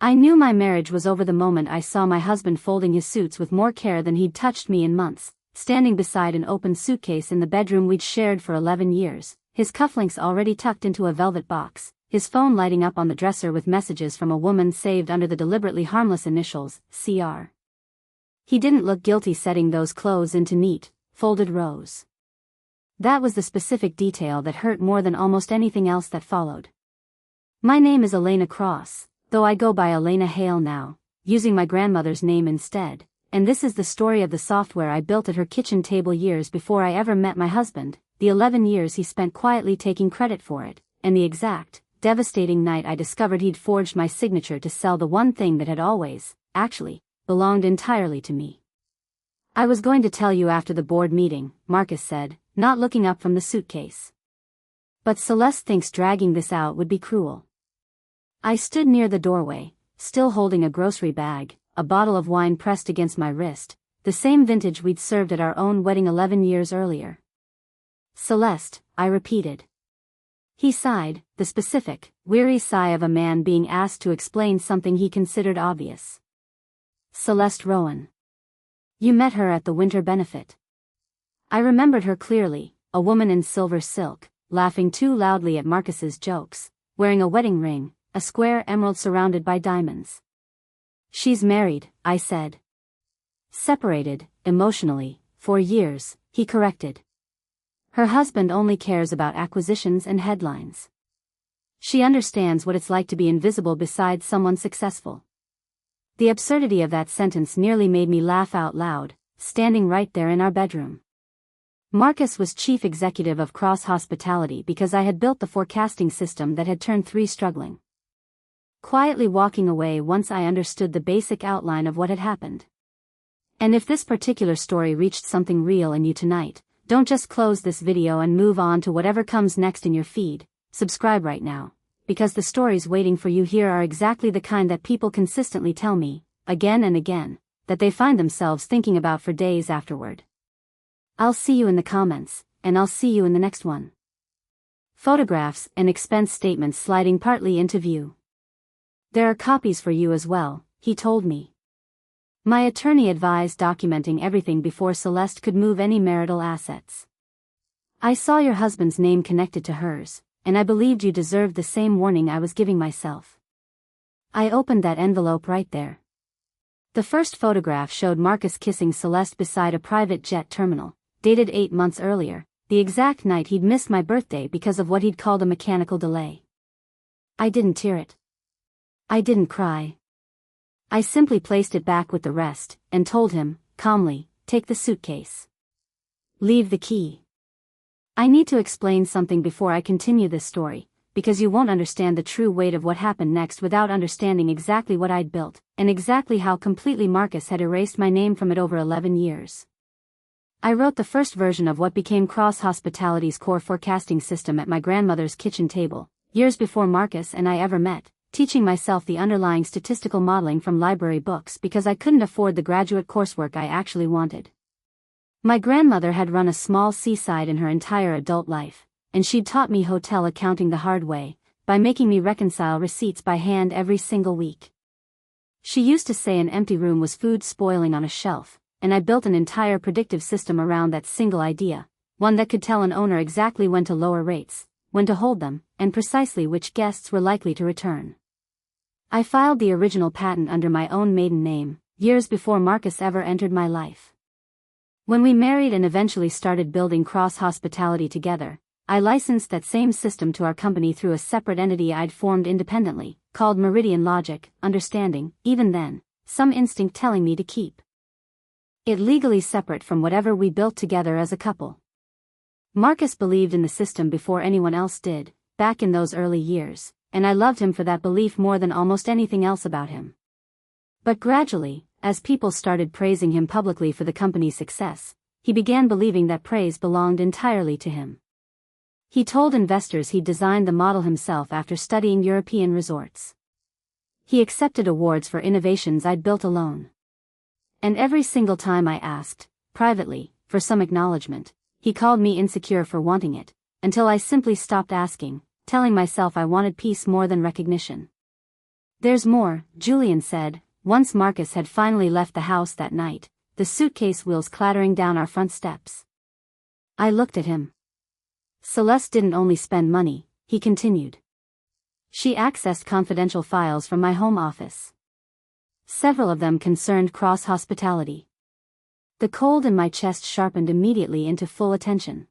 I knew my marriage was over the moment I saw my husband folding his suits with more care than he'd touched me in months, standing beside an open suitcase in the bedroom we'd shared for 11 years, his cufflinks already tucked into a velvet box, his phone lighting up on the dresser with messages from a woman saved under the deliberately harmless initials, CR. He didn't look guilty setting those clothes into neat, folded rows. That was the specific detail that hurt more than almost anything else that followed. My name is Elena Cross, though I go by Elena Hale now, using my grandmother's name instead, and this is the story of the software I built at her kitchen table years before I ever met my husband, the 11 years he spent quietly taking credit for it, and the exact, devastating night I discovered he'd forged my signature to sell the one thing that had always, actually, belonged entirely to me. I was going to tell you after the board meeting, Marcus said, not looking up from the suitcase. But Celeste thinks dragging this out would be cruel. I stood near the doorway, still holding a grocery bag, a bottle of wine pressed against my wrist, the same vintage we'd served at our own wedding 11 years earlier. Celeste, I repeated. He sighed, the specific, weary sigh of a man being asked to explain something he considered obvious. Celeste Rowan. You met her at the winter benefit. I remembered her clearly, a woman in silver silk, laughing too loudly at Marcus's jokes, wearing a wedding ring, a square emerald surrounded by diamonds. She's married, I said. Separated, emotionally, for years, he corrected. Her husband only cares about acquisitions and headlines. She understands what it's like to be invisible beside someone successful. The absurdity of that sentence nearly made me laugh out loud, standing right there in our bedroom. Marcus was chief executive of Cross Hospitality because I had built the forecasting system that had turned 3 struggling. Quietly walking away once I understood the basic outline of what had happened. And if this particular story reached something real in you tonight, don't just close this video and move on to whatever comes next in your feed, subscribe right now, because the stories waiting for you here are exactly the kind that people consistently tell me, again and again, that they find themselves thinking about for days afterward. I'll see you in the comments, and I'll see you in the next one. Photographs and expense statements sliding partly into view. There are copies for you as well, he told me. My attorney advised documenting everything before Celeste could move any marital assets. I saw your husband's name connected to hers, and I believed you deserved the same warning I was giving myself. I opened that envelope right there. The first photograph showed Marcus kissing Celeste beside a private jet terminal, dated 8 months earlier, the exact night he'd missed my birthday because of what he'd called a mechanical delay. I didn't tear it. I didn't cry. I simply placed it back with the rest, and told him, calmly, take the suitcase. Leave the key. I need to explain something before I continue this story, because you won't understand the true weight of what happened next without understanding exactly what I'd built, and exactly how completely Marcus had erased my name from it over 11 years. I wrote the first version of what became Cross Hospitality's core forecasting system at my grandmother's kitchen table, years before Marcus and I ever met, teaching myself the underlying statistical modeling from library books because I couldn't afford the graduate coursework I actually wanted. My grandmother had run a small seaside in her entire adult life, and she'd taught me hotel accounting the hard way, by making me reconcile receipts by hand every single week. She used to say an empty room was food spoiling on a shelf, and I built an entire predictive system around that single idea, one that could tell an owner exactly when to lower rates, when to hold them, and precisely which guests were likely to return. I filed the original patent under my own maiden name, years before Marcus ever entered my life. When we married and eventually started building Cross Hospitality together, I licensed that same system to our company through a separate entity I'd formed independently, called Meridian Logic, understanding, even then, some instinct telling me to keep it legally separate from whatever we built together as a couple. Marcus believed in the system before anyone else did, back in those early years, and I loved him for that belief more than almost anything else about him. But gradually, as people started praising him publicly for the company's success, he began believing that praise belonged entirely to him. He told investors he'd designed the model himself after studying European resorts. He accepted awards for innovations I'd built alone. And every single time I asked, privately, for some acknowledgement, he called me insecure for wanting it, until I simply stopped asking, telling myself I wanted peace more than recognition. There's more, Julian said, once Marcus had finally left the house that night, the suitcase wheels clattering down our front steps. I looked at him. Celeste didn't only spend money, he continued. She accessed confidential files from my home office. Several of them concerned cross-hospitality. The cold in my chest sharpened immediately into full attention.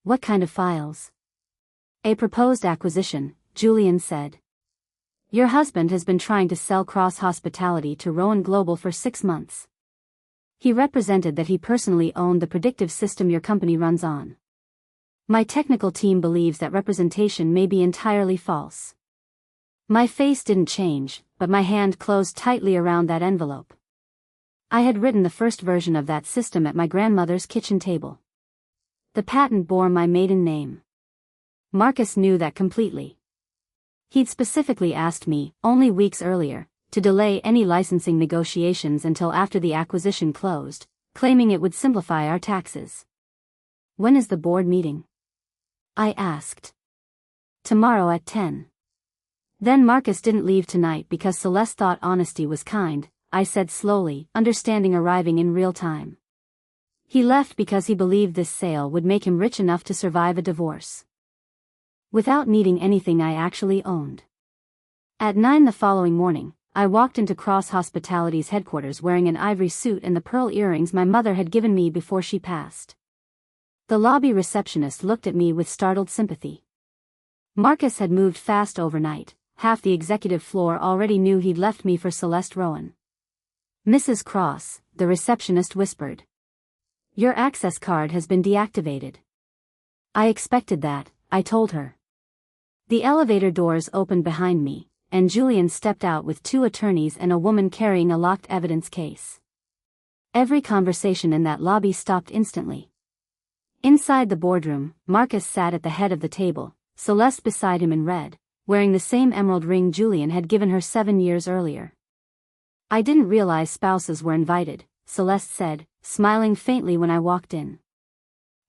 What kind of files? A proposed acquisition, Julian said. Your husband has been trying to sell cross-hospitality to Rowan Global for 6 months. He represented that he personally owned the predictive system your company runs on. My technical team believes that representation may be entirely false. My face didn't change, but my hand closed tightly around that envelope. I had written the first version of that system at my grandmother's kitchen table. The patent bore my maiden name. Marcus knew that completely. He'd specifically asked me, only weeks earlier, to delay any licensing negotiations until after the acquisition closed, claiming it would simplify our taxes. When is the board meeting? I asked. Tomorrow at 10. Then Marcus didn't leave tonight because Celeste thought honesty was kind, I said slowly, understanding arriving in real time. He left because he believed this sale would make him rich enough to survive a divorce. Without needing anything I actually owned. At 9 the following morning, I walked into Cross Hospitality's headquarters wearing an ivory suit and the pearl earrings my mother had given me before she passed. The lobby receptionist looked at me with startled sympathy. Marcus had moved fast overnight, half the executive floor already knew he'd left me for Celeste Rowan. Mrs. Cross, the receptionist whispered. Your access card has been deactivated. I expected that, I told her. The elevator doors opened behind me, and Julian stepped out with 2 attorneys and a woman carrying a locked evidence case. Every conversation in that lobby stopped instantly. Inside the boardroom, Marcus sat at the head of the table, Celeste beside him in red, wearing the same emerald ring Julian had given her 7 years earlier. I didn't realize spouses were invited, Celeste said, smiling faintly when I walked in.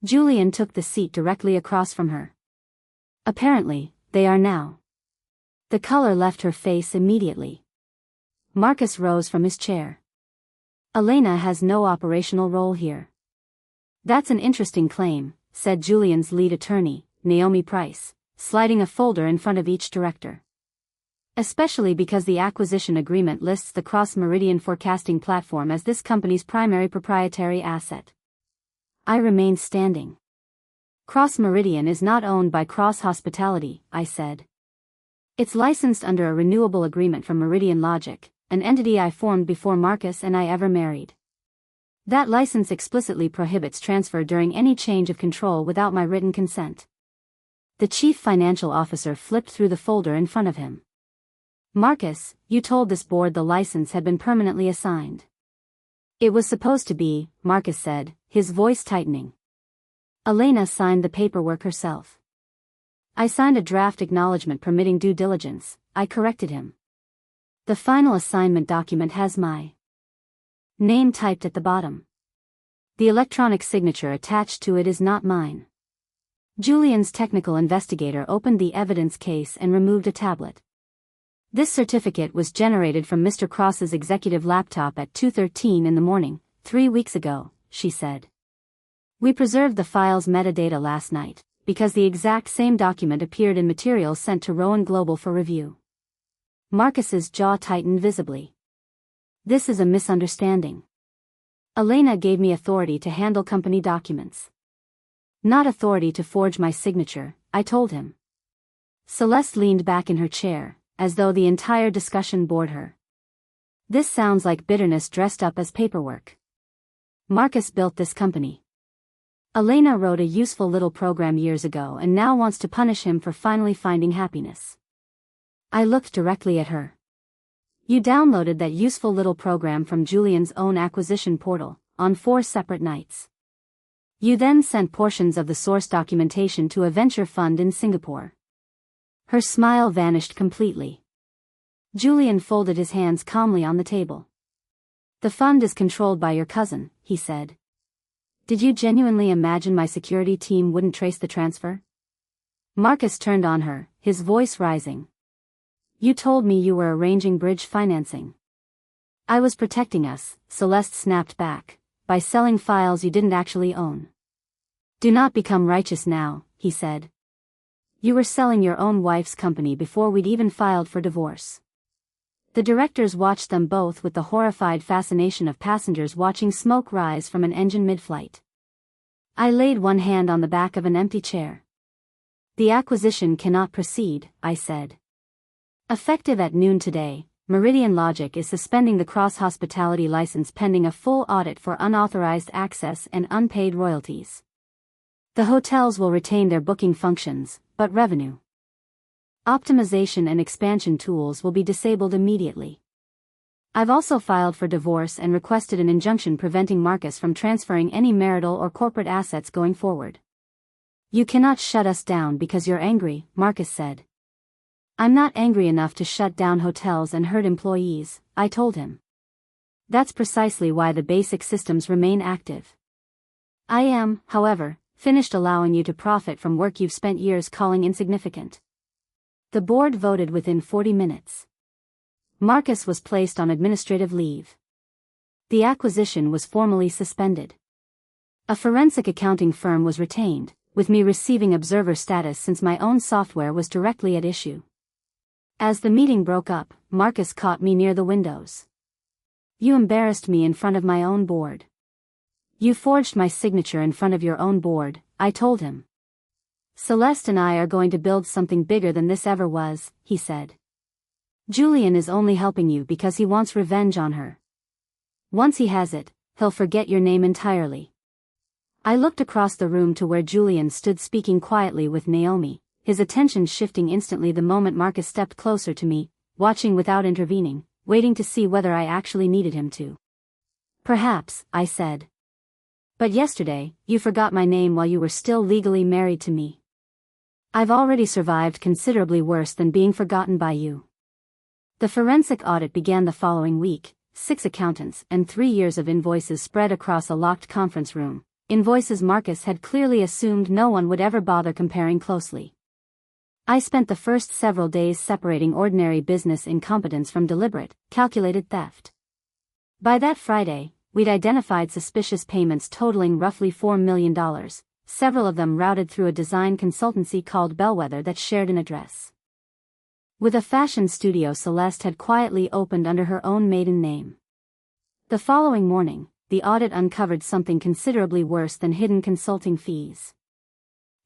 Julian took the seat directly across from her. Apparently, they are now. The color left her face immediately. Marcus rose from his chair. Elena has no operational role here. That's an interesting claim, said Julian's lead attorney, Naomi Price, sliding a folder in front of each director. Especially because the acquisition agreement lists the Cross-Meridian forecasting platform as this company's primary proprietary asset. I remained standing. Cross-Meridian is not owned by Cross Hospitality, I said. It's licensed under a renewable agreement from Meridian Logic, an entity I formed before Marcus and I ever married. That license explicitly prohibits transfer during any change of control without my written consent. The chief financial officer flipped through the folder in front of him. Marcus, you told this board the license had been permanently assigned. It was supposed to be, Marcus said, his voice tightening. Elena signed the paperwork herself. I signed a draft acknowledgement permitting due diligence, I corrected him. The final assignment document has my name typed at the bottom. The electronic signature attached to it is not mine. Julian's technical investigator opened the evidence case and removed a tablet. This certificate was generated from Mr. Cross's executive laptop at 2:13 in the morning, 3 weeks ago, she said. We preserved the file's metadata last night, because the exact same document appeared in materials sent to Rowan Global for review. Marcus's jaw tightened visibly. This is a misunderstanding. Elena gave me authority to handle company documents. Not authority to forge my signature, I told him. Celeste leaned back in her chair, as though the entire discussion bored her. This sounds like bitterness dressed up as paperwork. Marcus built this company. Elena wrote a useful little program years ago and now wants to punish him for finally finding happiness. I looked directly at her. You downloaded that useful little program from Julian's own acquisition portal, on 4 separate nights. You then sent portions of the source documentation to a venture fund in Singapore. Her smile vanished completely. Julian folded his hands calmly on the table. The fund is controlled by your cousin, he said. Did you genuinely imagine my security team wouldn't trace the transfer? Marcus turned on her, his voice rising. You told me you were arranging bridge financing. I was protecting us, Celeste snapped back, by selling files you didn't actually own. Do not become righteous now, he said. You were selling your own wife's company before we'd even filed for divorce. The directors watched them both with the horrified fascination of passengers watching smoke rise from an engine mid-flight. I laid one hand on the back of an empty chair. The acquisition cannot proceed, I said. Effective at noon today, Meridian Logic is suspending the cross-hospitality license pending a full audit for unauthorized access and unpaid royalties. The hotels will retain their booking functions, but revenue optimization and expansion tools will be disabled immediately. I've also filed for divorce and requested an injunction preventing Marcus from transferring any marital or corporate assets going forward. You cannot shut us down because you're angry, Marcus said. I'm not angry enough to shut down hotels and hurt employees, I told him. That's precisely why the basic systems remain active. I am, however, finished allowing you to profit from work you've spent years calling insignificant. The board voted within 40 minutes. Marcus was placed on administrative leave. The acquisition was formally suspended. A forensic accounting firm was retained, with me receiving observer status since my own software was directly at issue. As the meeting broke up, Marcus caught me near the windows. You embarrassed me in front of my own board. You forged my signature in front of your own board, I told him. Celeste and I are going to build something bigger than this ever was, he said. Julian is only helping you because he wants revenge on her. Once he has it, he'll forget your name entirely. I looked across the room to where Julian stood speaking quietly with Naomi, his attention shifting instantly the moment Marcus stepped closer to me, watching without intervening, waiting to see whether I actually needed him to. Perhaps, I said. But yesterday, you forgot my name while you were still legally married to me. I've already survived considerably worse than being forgotten by you. The forensic audit began the following week, 6 accountants and 3 years of invoices spread across a locked conference room, invoices Marcus had clearly assumed no one would ever bother comparing closely. I spent the first several days separating ordinary business incompetence from deliberate, calculated theft. By that Friday, we'd identified suspicious payments totaling roughly $4 million, several of them routed through a design consultancy called Bellwether that shared an address with a fashion studio Celeste had quietly opened under her own maiden name. The following morning, the audit uncovered something considerably worse than hidden consulting fees.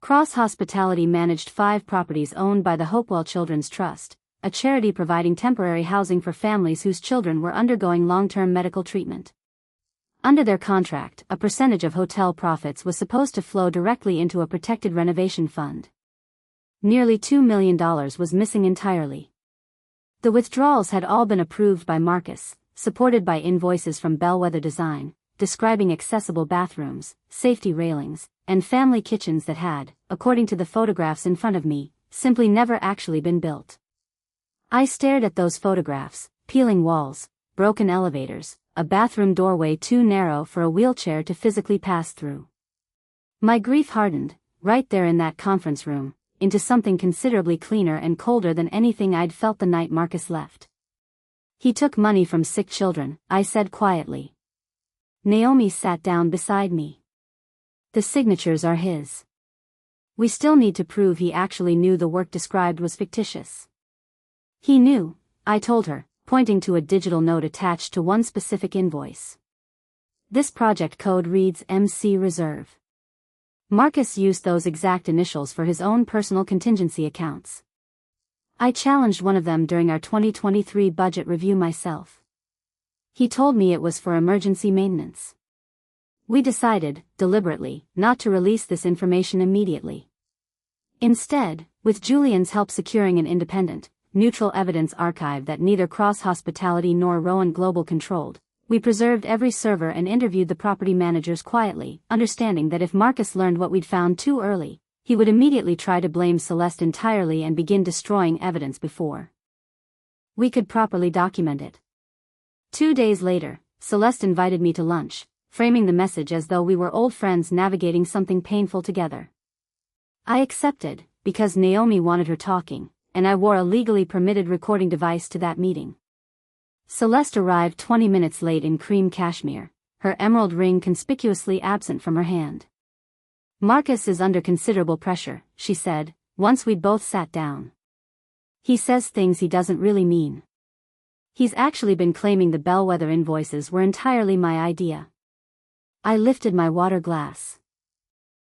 Cross Hospitality managed 5 properties owned by the Hopewell Children's Trust, a charity providing temporary housing for families whose children were undergoing long-term medical treatment. Under their contract, a percentage of hotel profits was supposed to flow directly into a protected renovation fund. Nearly $2 million was missing entirely. The withdrawals had all been approved by Marcus, supported by invoices from Bellwether Design, describing accessible bathrooms, safety railings, and family kitchens that had, according to the photographs in front of me, simply never actually been built. I stared at those photographs, peeling walls, broken elevators, a bathroom doorway too narrow for a wheelchair to physically pass through. My grief hardened, right there in that conference room, into something considerably cleaner and colder than anything I'd felt the night Marcus left. He took money from sick children, I said quietly. Naomi sat down beside me. The signatures are his. We still need to prove he actually knew the work described was fictitious. He knew, I told her, pointing to a digital note attached to one specific invoice. This project code reads MC Reserve. Marcus used those exact initials for his own personal contingency accounts. I challenged one of them during our 2023 budget review myself. He told me it was for emergency maintenance. We decided, deliberately, not to release this information immediately. Instead, with Julian's help securing an independent, neutral evidence archive that neither Cross Hospitality nor Rowan Global controlled, we preserved every server and interviewed the property managers quietly, understanding that if Marcus learned what we'd found too early, he would immediately try to blame Celeste entirely and begin destroying evidence before we could properly document it. 2 days later, Celeste invited me to lunch, framing the message as though we were old friends navigating something painful together. I accepted, because Naomi wanted her talking, and I wore a legally permitted recording device to that meeting. Celeste arrived 20 minutes late in cream cashmere, her emerald ring conspicuously absent from her hand. "Marcus is under considerable pressure," she said, once we'd both sat down. "He says things he doesn't really mean. He's actually been claiming the Bellwether invoices were entirely my idea." I lifted my water glass.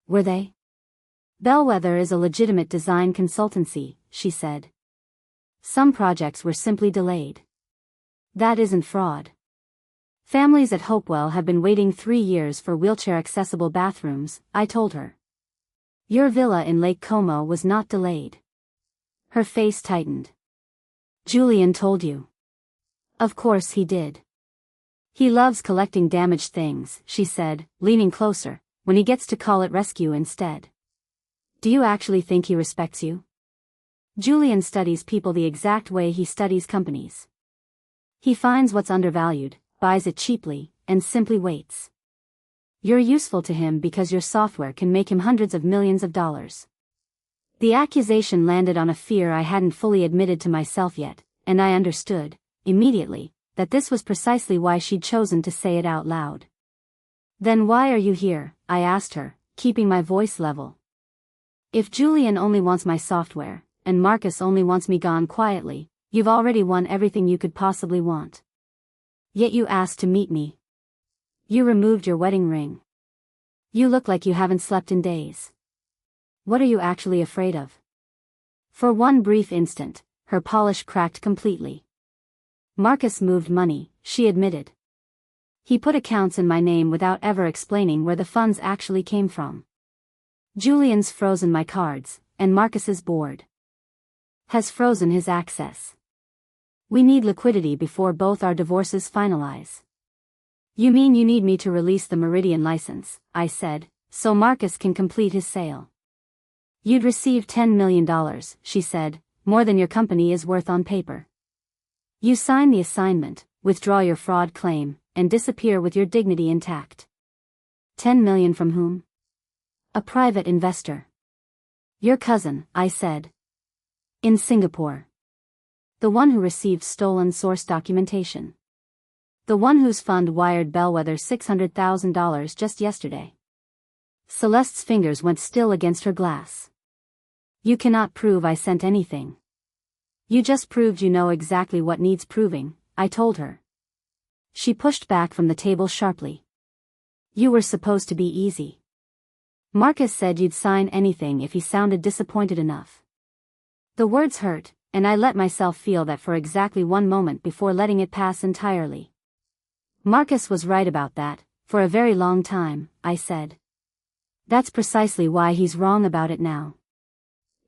"Were they?" "Bellwether is a legitimate design consultancy," she said. "Some projects were simply delayed. That isn't fraud. Families at Hopewell have been waiting 3 years for wheelchair-accessible bathrooms," I told her. "Your villa in Lake Como was not delayed." Her face tightened. "Julian told you." "Of course he did. He loves collecting damaged things," she said, leaning closer, "when he gets to call it rescue instead." "Do you actually think he respects you?" "Julian studies people the exact way he studies companies. He finds what's undervalued, buys it cheaply, and simply waits. You're useful to him because your software can make him hundreds of millions of dollars." The accusation landed on a fear I hadn't fully admitted to myself yet, and I understood, immediately, that this was precisely why she'd chosen to say it out loud. "Then why are you here?" I asked her, keeping my voice level. "If Julian only wants my software, and Marcus only wants me gone quietly, you've already won everything you could possibly want. Yet you asked to meet me. You removed your wedding ring. You look like you haven't slept in days. What are you actually afraid of?" For one brief instant, her polish cracked completely. "Marcus moved money," she admitted. "He put accounts in my name without ever explaining where the funds actually came from. Julian's frozen my cards, and Marcus's board has frozen his access. We need liquidity before both our divorces finalize." "You mean you need me to release the Meridian license," I said, "so Marcus can complete his sale?" "You'd receive $10 million, she said, "more than your company is worth on paper. You sign the assignment, withdraw your fraud claim, and disappear with your dignity intact." $10 million from whom?" "A private investor." "Your cousin," I said. "In Singapore. The one who received stolen source documentation. The one whose fund wired Bellwether $600,000 just yesterday." Celeste's fingers went still against her glass. "You cannot prove I sent anything." "You just proved you know exactly what needs proving," I told her. She pushed back from the table sharply. "You were supposed to be easy. Marcus said you'd sign anything if he sounded disappointed enough." The words hurt, and I let myself feel that for exactly one moment before letting it pass entirely. "Marcus was right about that, for a very long time," I said. "That's precisely why he's wrong about it now."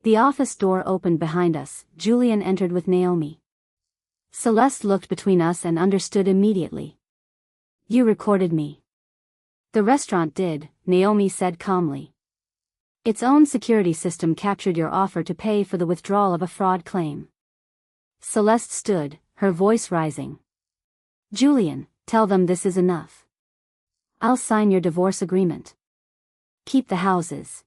The office door opened behind us. Julian entered with Naomi. Celeste looked between us and understood immediately. "You recorded me." "The restaurant did," Naomi said calmly. "Its own security system captured your offer to pay for the withdrawal of a fraud claim." Celeste stood, her voice rising. "Julian, tell them this is enough. I'll sign your divorce agreement. Keep the houses."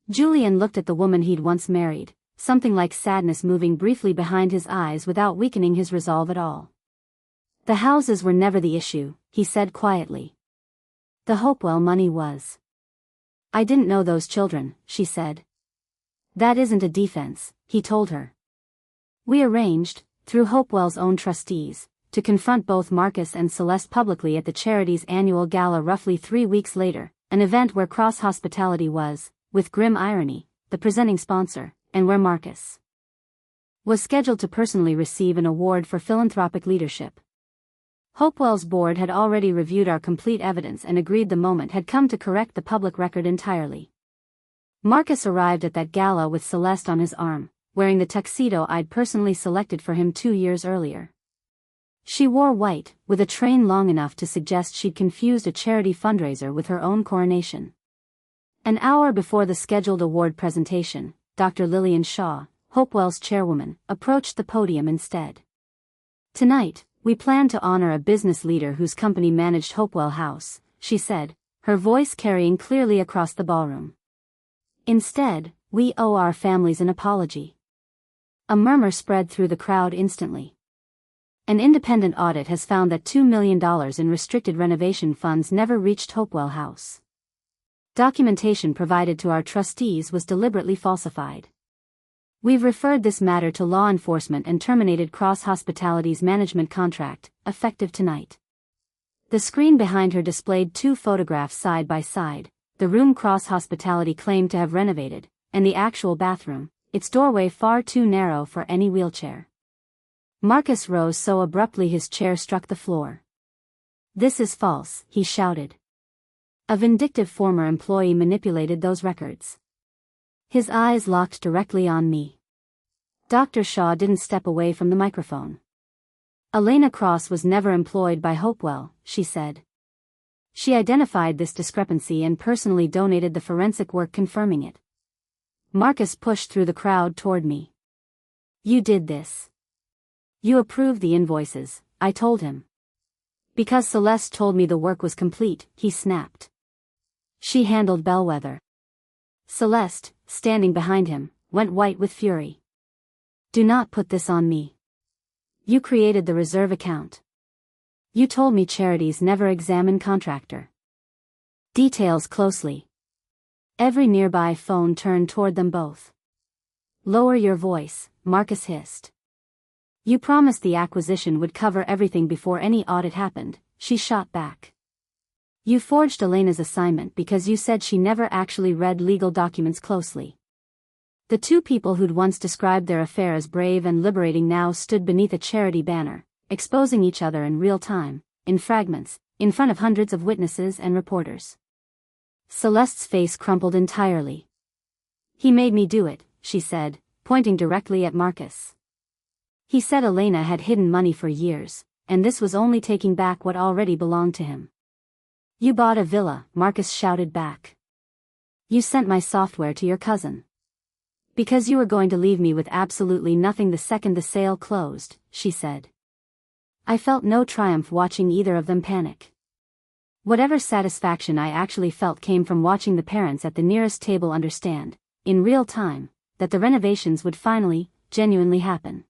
Julian looked at the woman he'd once married, something like sadness moving briefly behind his eyes without weakening his resolve at all. "The houses were never the issue," he said quietly. "The Hopewell money was." "I didn't know those children," she said. "That isn't a defense," he told her. "We arranged, through Hopewell's own trustees, to confront both Marcus and Celeste publicly at the charity's annual gala roughly 3 weeks later, an event where Cross Hospitality was, with grim irony, the presenting sponsor, and where Marcus was scheduled to personally receive an award for philanthropic leadership. Hopewell's board had already reviewed our complete evidence and agreed the moment had come to correct the public record entirely. Marcus arrived at that gala with Celeste on his arm, wearing the tuxedo I'd personally selected for him 2 years earlier. She wore white, with a train long enough to suggest she'd confused a charity fundraiser with her own coronation. An hour before the scheduled award presentation, Dr. Lillian Shaw, Hopewell's chairwoman, approached the podium instead. "Tonight, we plan to honor a business leader whose company managed Hopewell House," she said, her voice carrying clearly across the ballroom. "Instead, we owe our families an apology. A murmur spread through the crowd instantly. An independent audit has found that $2 million in restricted renovation funds never reached Hopewell House. Documentation provided to our trustees was deliberately falsified. We've referred this matter to law enforcement and terminated Cross Hospitality's management contract, effective tonight. The screen behind her displayed two photographs side by side, the room Cross Hospitality claimed to have renovated, and the actual bathroom, its doorway far too narrow for any wheelchair. Marcus rose so abruptly his chair struck the floor. "This is false," he shouted. A vindictive former employee manipulated those records. His eyes locked directly on me. Dr. Shaw didn't step away from the microphone. "Elena Cross was never employed by Hopewell," she said. She identified this discrepancy and personally donated the forensic work confirming it. Marcus pushed through the crowd toward me. "You did this. You approved the invoices," I told him. "Because Celeste told me the work was complete," he snapped. "She handled Bellwether." Celeste, standing behind him, went white with fury. "Do not put this on me. You created the reserve account. You told me charities never examine contractor details closely." Every nearby phone turned toward them both. "Lower your voice," Marcus hissed. "You promised the acquisition would cover everything before any audit happened," she shot back. "You forged Elena's assignment because you said she never actually read legal documents closely." The two people who'd once described their affair as brave and liberating now stood beneath a charity banner, exposing each other in real time, in fragments, in front of hundreds of witnesses and reporters. Celeste's face crumpled entirely. "He made me do it," she said, pointing directly at Marcus. "He said Elena had hidden money for years, and this was only taking back what already belonged to him." "You bought a villa," Marcus shouted back. "You sent my software to your cousin. Because you were going to leave me with absolutely nothing the second the sale closed," she said. I felt no triumph watching either of them panic. Whatever satisfaction I actually felt came from watching the parents at the nearest table understand, in real time, that the renovations would finally, genuinely happen.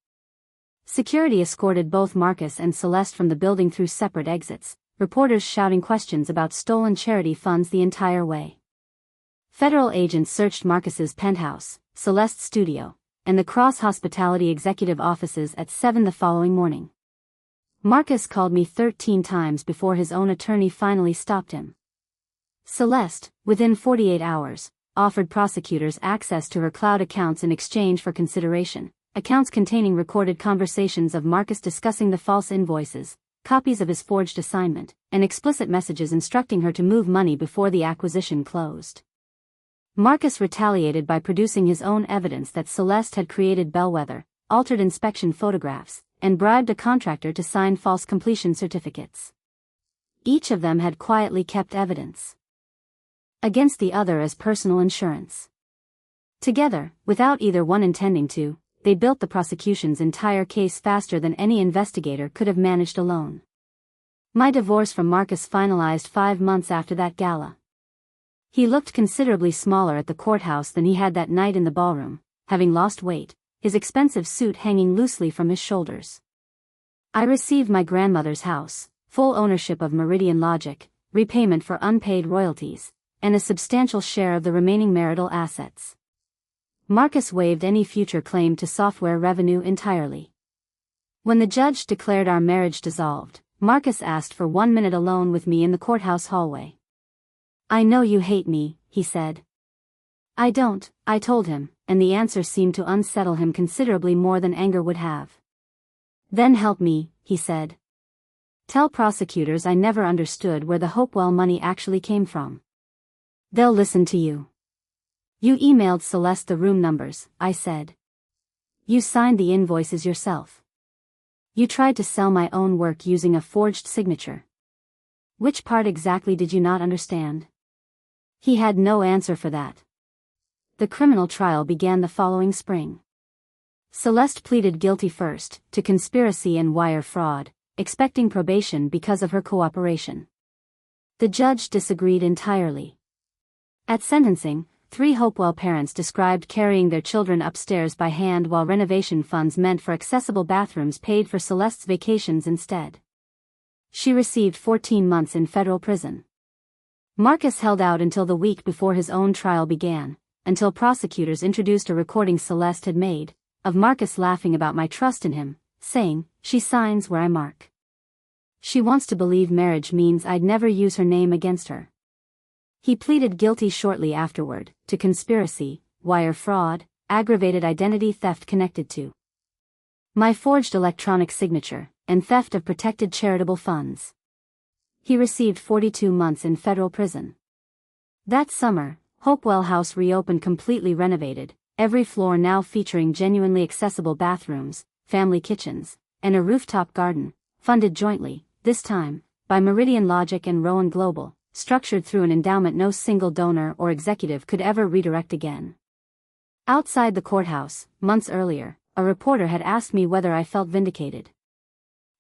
Security escorted both Marcus and Celeste from the building through separate exits, reporters shouting questions about stolen charity funds the entire way. Federal agents searched Marcus's penthouse, Celeste's studio, and the Cross Hospitality executive offices at 7 the following morning. Marcus called me 13 times before his own attorney finally stopped him. Celeste, within 48 hours, offered prosecutors access to her cloud accounts in exchange for consideration, accounts containing recorded conversations of Marcus discussing the false invoices, copies of his forged assignment, and explicit messages instructing her to move money before the acquisition closed. Marcus retaliated by producing his own evidence that Celeste had created Bellwether, altered inspection photographs, and bribed a contractor to sign false completion certificates. Each of them had quietly kept evidence against the other as personal insurance. Together, without either one intending to, they built the prosecution's entire case faster than any investigator could have managed alone. My divorce from Marcus finalized 5 months after that gala. He looked considerably smaller at the courthouse than he had that night in the ballroom, having lost weight, his expensive suit hanging loosely from his shoulders. I received my grandmother's house, full ownership of Meridian Logic, repayment for unpaid royalties, and a substantial share of the remaining marital assets. Marcus waived any future claim to software revenue entirely. When the judge declared our marriage dissolved, Marcus asked for 1 minute alone with me in the courthouse hallway. "I know you hate me," he said. "I don't," I told him, and the answer seemed to unsettle him considerably more than anger would have. "Then help me," he said. "Tell prosecutors I never understood where the Hopewell money actually came from. They'll listen to you." "You emailed Celeste the room numbers," I said. "You signed the invoices yourself. You tried to sell my own work using a forged signature. Which part exactly did you not understand?" He had no answer for that. The criminal trial began the following spring. Celeste pleaded guilty first, to conspiracy and wire fraud, expecting probation because of her cooperation. The judge disagreed entirely. At sentencing, 3 Hopewell parents described carrying their children upstairs by hand while renovation funds meant for accessible bathrooms paid for Celeste's vacations instead. She received 14 months in federal prison. Marcus held out until the week before his own trial began, until prosecutors introduced a recording Celeste had made, of Marcus laughing about my trust in him, saying, "She signs where I mark. She wants to believe marriage means I'd never use her name against her." He pleaded guilty shortly afterward, to conspiracy, wire fraud, aggravated identity theft connected to my forged electronic signature, and theft of protected charitable funds. He received 42 months in federal prison. That summer, Hopewell House reopened completely renovated, every floor now featuring genuinely accessible bathrooms, family kitchens, and a rooftop garden, funded jointly, this time, by Meridian Logic and Rowan Global, structured through an endowment no single donor or executive could ever redirect again. Outside the courthouse, months earlier, a reporter had asked me whether I felt vindicated.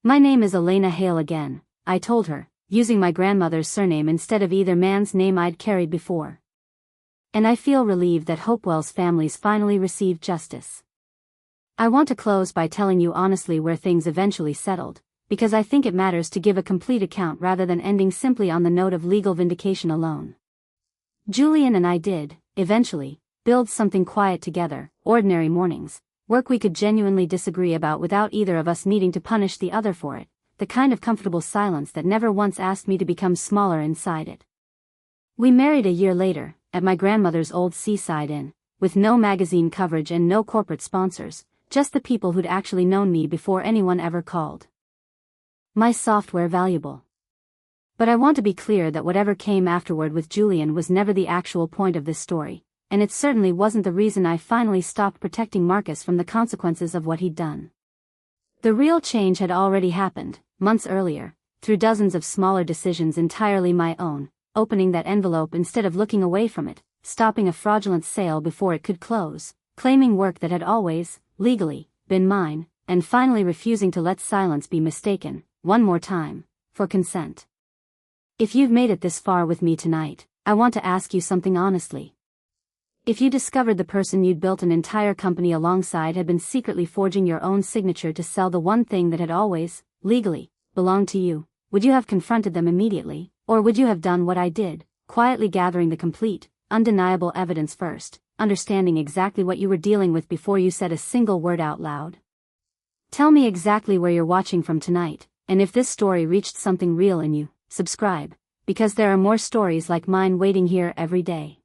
"My name is Elena Hale again," I told her, using my grandmother's surname instead of either man's name I'd carried before. "And I feel relieved that Hopewell's families finally received justice. I want to close by telling you honestly where things eventually settled, because I think it matters to give a complete account rather than ending simply on the note of legal vindication alone. Julian and I did, eventually, build something quiet together, ordinary mornings, work we could genuinely disagree about without either of us needing to punish the other for it, the kind of comfortable silence that never once asked me to become smaller inside it. We married a year later, at my grandmother's old seaside inn, with no magazine coverage and no corporate sponsors, just the people who'd actually known me before anyone ever called my software valuable. But I want to be clear that whatever came afterward with Julian was never the actual point of this story, and it certainly wasn't the reason I finally stopped protecting Marcus from the consequences of what he'd done. The real change had already happened, months earlier, through dozens of smaller decisions entirely my own, opening that envelope instead of looking away from it, stopping a fraudulent sale before it could close, claiming work that had always, legally, been mine, and finally refusing to let silence be mistaken, one more time, for consent. If you've made it this far with me tonight, I want to ask you something honestly. If you discovered the person you'd built an entire company alongside had been secretly forging your own signature to sell the one thing that had always, legally, belonged to you, would you have confronted them immediately, or would you have done what I did, quietly gathering the complete, undeniable evidence first, understanding exactly what you were dealing with before you said a single word out loud? Tell me exactly where you're watching from tonight, and if this story reached something real in you, subscribe, because there are more stories like mine waiting here every day.